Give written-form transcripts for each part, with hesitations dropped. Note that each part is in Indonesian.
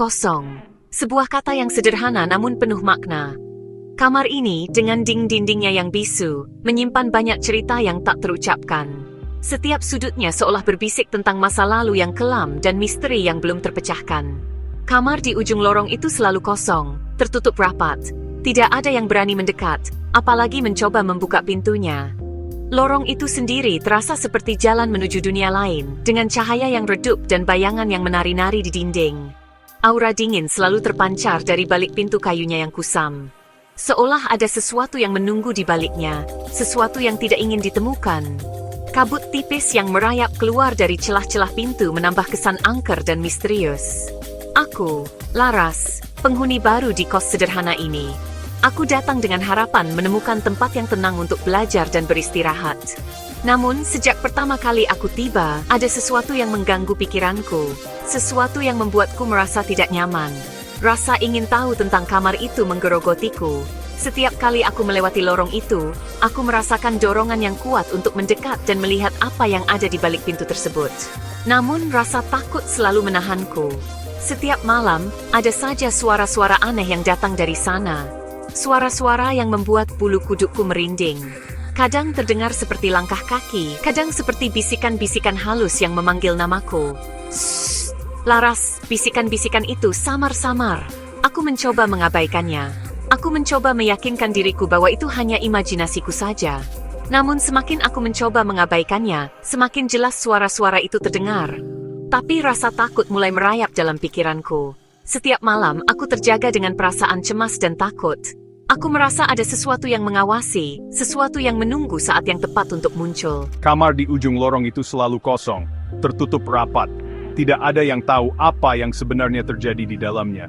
Kosong. Sebuah kata yang sederhana namun penuh makna. Kamar ini, dengan dindingnya yang bisu, menyimpan banyak cerita yang tak terucapkan. Setiap sudutnya seolah berbisik tentang masa lalu yang kelam dan misteri yang belum terpecahkan. Kamar di ujung lorong itu selalu kosong, tertutup rapat. Tidak ada yang berani mendekat, apalagi mencoba membuka pintunya. Lorong itu sendiri terasa seperti jalan menuju dunia lain, dengan cahaya yang redup dan bayangan yang menari-nari di dinding. Aura dingin selalu terpancar dari balik pintu kayunya yang kusam. Seolah ada sesuatu yang menunggu di baliknya, sesuatu yang tidak ingin ditemukan. Kabut tipis yang merayap keluar dari celah-celah pintu menambah kesan angker dan misterius. Aku, Laras, penghuni baru di kos sederhana ini. Aku datang dengan harapan menemukan tempat yang tenang untuk belajar dan beristirahat. Namun, sejak pertama kali aku tiba, ada sesuatu yang mengganggu pikiranku. Sesuatu yang membuatku merasa tidak nyaman. Rasa ingin tahu tentang kamar itu menggerogotiku. Setiap kali aku melewati lorong itu, aku merasakan dorongan yang kuat untuk mendekat dan melihat apa yang ada di balik pintu tersebut. Namun, rasa takut selalu menahanku. Setiap malam, ada saja suara-suara aneh yang datang dari sana. Suara-suara yang membuat bulu kudukku merinding. Kadang terdengar seperti langkah kaki, kadang seperti bisikan-bisikan halus yang memanggil namaku. Shh, Laras, bisikan-bisikan itu samar-samar. Aku mencoba mengabaikannya. Aku mencoba meyakinkan diriku bahwa itu hanya imajinasiku saja. Namun semakin aku mencoba mengabaikannya, semakin jelas suara-suara itu terdengar. Tapi rasa takut mulai merayap dalam pikiranku. Setiap malam, aku terjaga dengan perasaan cemas dan takut. Aku merasa ada sesuatu yang mengawasi, sesuatu yang menunggu saat yang tepat untuk muncul. Kamar di ujung lorong itu selalu kosong, tertutup rapat. Tidak ada yang tahu apa yang sebenarnya terjadi di dalamnya.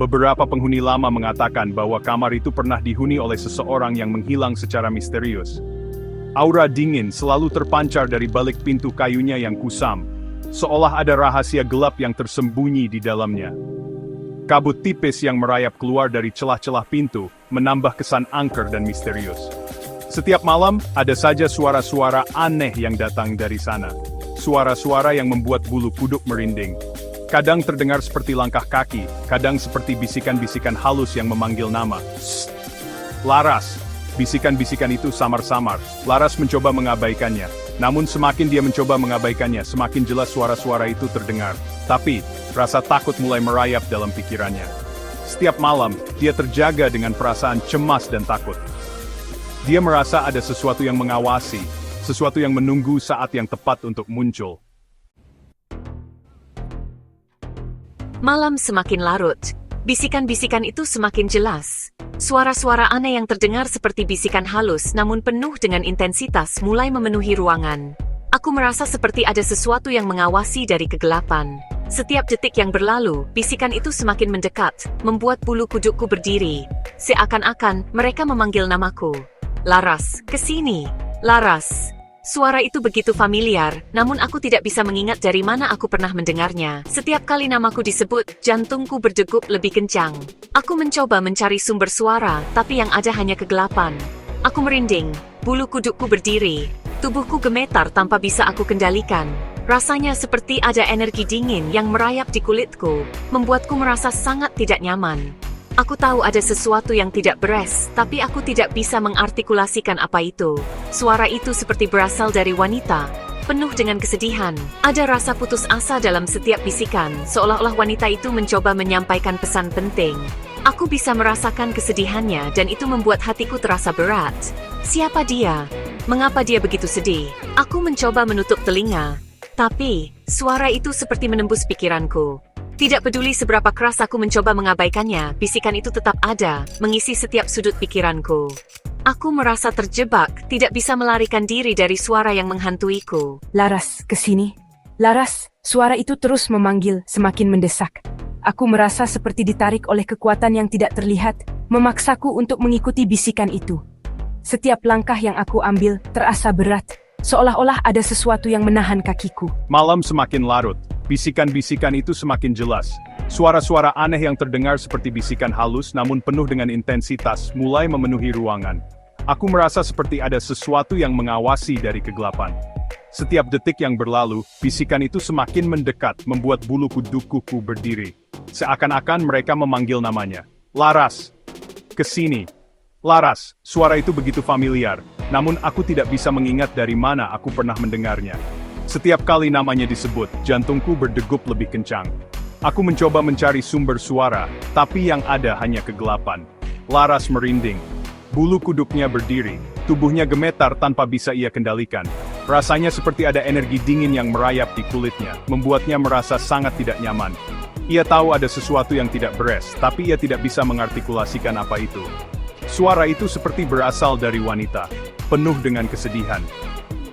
Beberapa penghuni lama mengatakan bahwa kamar itu pernah dihuni oleh seseorang yang menghilang secara misterius. Aura dingin selalu terpancar dari balik pintu kayunya yang kusam, seolah ada rahasia gelap yang tersembunyi di dalamnya. Kabut tipis yang merayap keluar dari celah-celah pintu, menambah kesan angker dan misterius. Setiap malam, ada saja suara-suara aneh yang datang dari sana. Suara-suara yang membuat bulu kuduk merinding. Kadang terdengar seperti langkah kaki, kadang seperti bisikan-bisikan halus yang memanggil nama. Shh, Laras! Bisikan-bisikan itu samar-samar. Laras mencoba mengabaikannya. Namun semakin dia mencoba mengabaikannya, semakin jelas suara-suara itu terdengar. Tapi, rasa takut mulai merayap dalam pikirannya. Setiap malam, dia terjaga dengan perasaan cemas dan takut. Dia merasa ada sesuatu yang mengawasi, sesuatu yang menunggu saat yang tepat untuk muncul. Malam semakin larut. Bisikan-bisikan itu semakin jelas. Suara-suara aneh yang terdengar seperti bisikan halus namun penuh dengan intensitas mulai memenuhi ruangan. Aku merasa seperti ada sesuatu yang mengawasi dari kegelapan. Setiap detik yang berlalu, bisikan itu semakin mendekat, membuat bulu kudukku berdiri. Seakan-akan mereka memanggil namaku. Laras, kesini. Laras. Suara itu begitu familiar, namun aku tidak bisa mengingat dari mana aku pernah mendengarnya. Setiap kali namaku disebut, jantungku berdegup lebih kencang. Aku mencoba mencari sumber suara, tapi yang ada hanya kegelapan. Aku merinding, bulu kudukku berdiri, tubuhku gemetar tanpa bisa aku kendalikan. Rasanya seperti ada energi dingin yang merayap di kulitku, membuatku merasa sangat tidak nyaman. Aku tahu ada sesuatu yang tidak beres, tapi aku tidak bisa mengartikulasikan apa itu. Suara itu seperti berasal dari wanita, penuh dengan kesedihan. Ada rasa putus asa dalam setiap bisikan, seolah-olah wanita itu mencoba menyampaikan pesan penting. Aku bisa merasakan kesedihannya dan itu membuat hatiku terasa berat. Siapa dia? Mengapa dia begitu sedih? Aku mencoba menutup telinga, tapi suara itu seperti menembus pikiranku. Tidak peduli seberapa keras aku mencoba mengabaikannya, bisikan itu tetap ada, mengisi setiap sudut pikiranku. Aku merasa terjebak, tidak bisa melarikan diri dari suara yang menghantuiku. Laras, kesini. Laras, suara itu terus memanggil, semakin mendesak. Aku merasa seperti ditarik oleh kekuatan yang tidak terlihat, memaksaku untuk mengikuti bisikan itu. Setiap langkah yang aku ambil terasa berat, seolah-olah ada sesuatu yang menahan kakiku. Malam semakin larut. Bisikan-bisikan itu semakin jelas. Suara-suara aneh yang terdengar seperti bisikan halus namun penuh dengan intensitas mulai memenuhi ruangan. Aku merasa seperti ada sesuatu yang mengawasi dari kegelapan. Setiap detik yang berlalu, bisikan itu semakin mendekat, membuat bulu kudukku berdiri. Seakan-akan mereka memanggil namanya. Laras! Kesini! Laras, suara itu begitu familiar, namun aku tidak bisa mengingat dari mana aku pernah mendengarnya. Setiap kali namanya disebut, jantungku berdegup lebih kencang. Aku mencoba mencari sumber suara, tapi yang ada hanya kegelapan. Laras merinding. Bulu kuduknya berdiri, tubuhnya gemetar tanpa bisa ia kendalikan. Rasanya seperti ada energi dingin yang merayap di kulitnya, membuatnya merasa sangat tidak nyaman. Ia tahu ada sesuatu yang tidak beres, tapi ia tidak bisa mengartikulasikan apa itu. Suara itu seperti berasal dari wanita, penuh dengan kesedihan.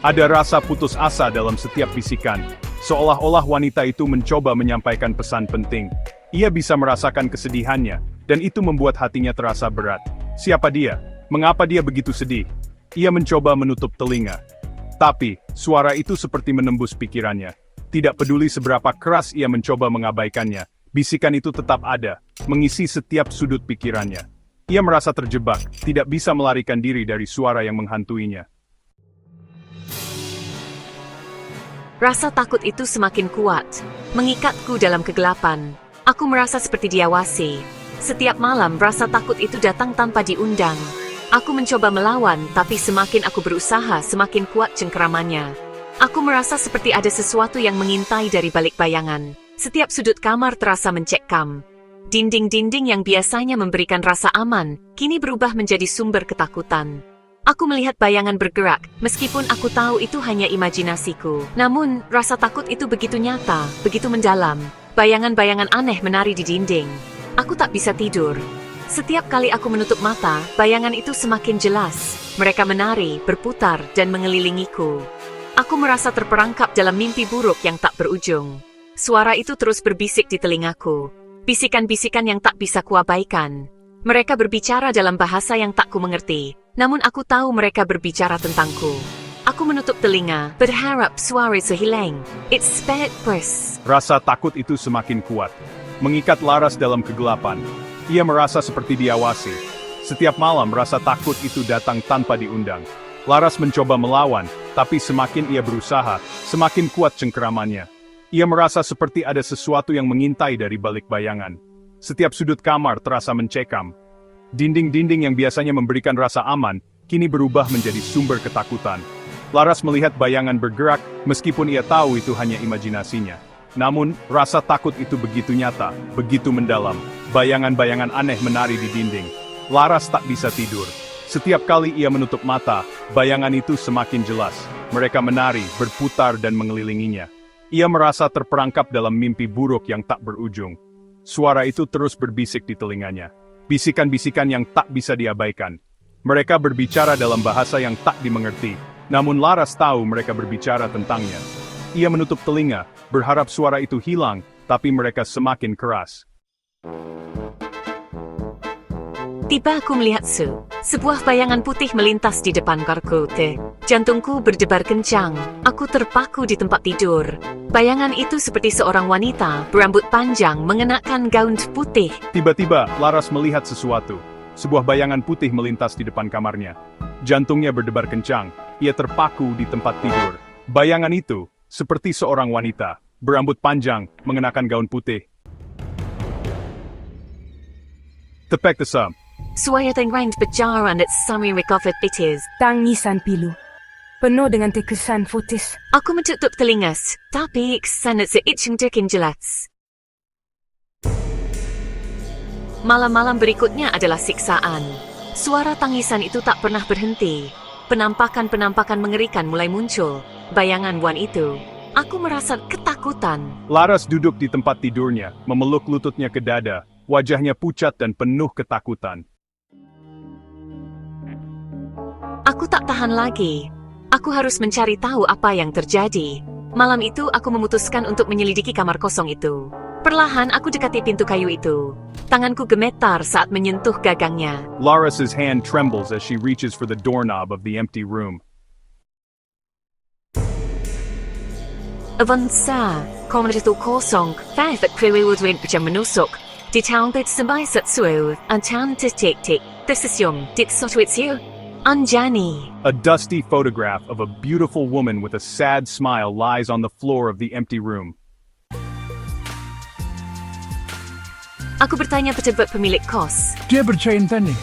Ada rasa putus asa dalam setiap bisikan, seolah-olah wanita itu mencoba menyampaikan pesan penting. Ia bisa merasakan kesedihannya, dan itu membuat hatinya terasa berat. Siapa dia? Mengapa dia begitu sedih? Ia mencoba menutup telinga. Tapi, suara itu seperti menembus pikirannya. Tidak peduli seberapa keras ia mencoba mengabaikannya, bisikan itu tetap ada, mengisi setiap sudut pikirannya. Ia merasa terjebak, tidak bisa melarikan diri dari suara yang menghantuinya. Rasa takut itu semakin kuat, mengikatku dalam kegelapan. Aku merasa seperti diawasi. Setiap malam rasa takut itu datang tanpa diundang. Aku mencoba melawan, tapi semakin aku berusaha, semakin kuat cengkeramannya. Aku merasa seperti ada sesuatu yang mengintai dari balik bayangan. Setiap sudut kamar terasa mencekam. Dinding-dinding yang biasanya memberikan rasa aman, kini berubah menjadi sumber ketakutan. Aku melihat bayangan bergerak, meskipun aku tahu itu hanya imajinasiku. Namun, rasa takut itu begitu nyata, begitu mendalam. Bayangan-bayangan aneh menari di dinding. Aku tak bisa tidur. Setiap kali aku menutup mata, bayangan itu semakin jelas. Mereka menari, berputar, dan mengelilingiku. Aku merasa terperangkap dalam mimpi buruk yang tak berujung. Suara itu terus berbisik di telingaku. Bisikan-bisikan yang tak bisa kuabaikan. Mereka berbicara dalam bahasa yang tak ku mengerti, namun aku tahu mereka berbicara tentangku. Aku menutup telinga, berharap suara itu hilang. It's bad press. Rasa takut itu semakin kuat, mengikat Laras dalam kegelapan. Ia merasa seperti diawasi. Setiap malam rasa takut itu datang tanpa diundang. Laras mencoba melawan, tapi semakin ia berusaha, semakin kuat cengkeramannya. Ia merasa seperti ada sesuatu yang mengintai dari balik bayangan. Setiap sudut kamar terasa mencekam. Dinding-dinding yang biasanya memberikan rasa aman, kini berubah menjadi sumber ketakutan. Laras melihat bayangan bergerak, meskipun ia tahu itu hanya imajinasinya. Namun, rasa takut itu begitu nyata, begitu mendalam. Bayangan-bayangan aneh menari di dinding. Laras tak bisa tidur. Setiap kali ia menutup mata, bayangan itu semakin jelas. Mereka menari, berputar dan mengelilinginya. Ia merasa terperangkap dalam mimpi buruk yang tak berujung. Suara itu terus berbisik di telinganya. Bisikan-bisikan yang tak bisa diabaikan. Mereka berbicara dalam bahasa yang tak dimengerti. Namun Laras tahu mereka berbicara tentangnya. Ia menutup telinga, berharap suara itu hilang, tapi mereka semakin keras. Tiba aku melihat sebuah bayangan putih melintas di depan karkote. Jantungku berdebar kencang. Aku terpaku di tempat tidur. Bayangan itu seperti seorang wanita, berambut panjang, mengenakan gaun putih. Tiba-tiba, Laras melihat sesuatu. Sebuah bayangan putih melintas di depan kamarnya. Jantungnya berdebar kencang. Ia terpaku di tempat tidur. Bayangan itu, seperti seorang wanita, berambut panjang, mengenakan gaun putih. Tepek tesam. Suara tenggelam berjalan at sami recovered bitis. Tangisan pilu. Penuh dengan terkesan fotis. Aku menutup telinga, tapi iksan at seitching dekin jelas. Malam-malam berikutnya adalah siksaan. Suara tangisan itu tak pernah berhenti. Penampakan-penampakan mengerikan mulai muncul. Bayangan wan itu. Aku merasa ketakutan. Laras duduk di tempat tidurnya, memeluk lututnya ke dada. Wajahnya pucat dan penuh ketakutan. Aku tak tahan lagi. Aku harus mencari tahu apa yang terjadi. Malam itu aku memutuskan untuk menyelidiki kamar kosong itu. Perlahan aku dekati pintu kayu itu. Tanganku gemetar saat menyentuh gagangnya. Laras' hand trembles as she reaches for the doorknob of the empty room. Avanza, kamar itu kosong. Faith at kriwiwudwin jam menusuk. Ditambah sampai setsuo, antan titik-tik. Desisyum, ditsotwitsio. Anjani. A dusty photograph of a beautiful woman with a sad smile lies on the floor of the empty room. Aku bertanya pejabat pemilik kos. Dia bercerita nih.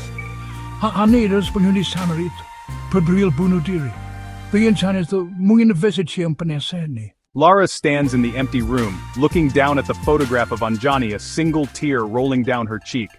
Aneh terus penghuni sana itu. Berberil bunuh diri. Rencana itu menginvestasi yang penasaran nih. Lara stands in the empty room, looking down at the photograph of Anjani, a single tear rolling down her cheek.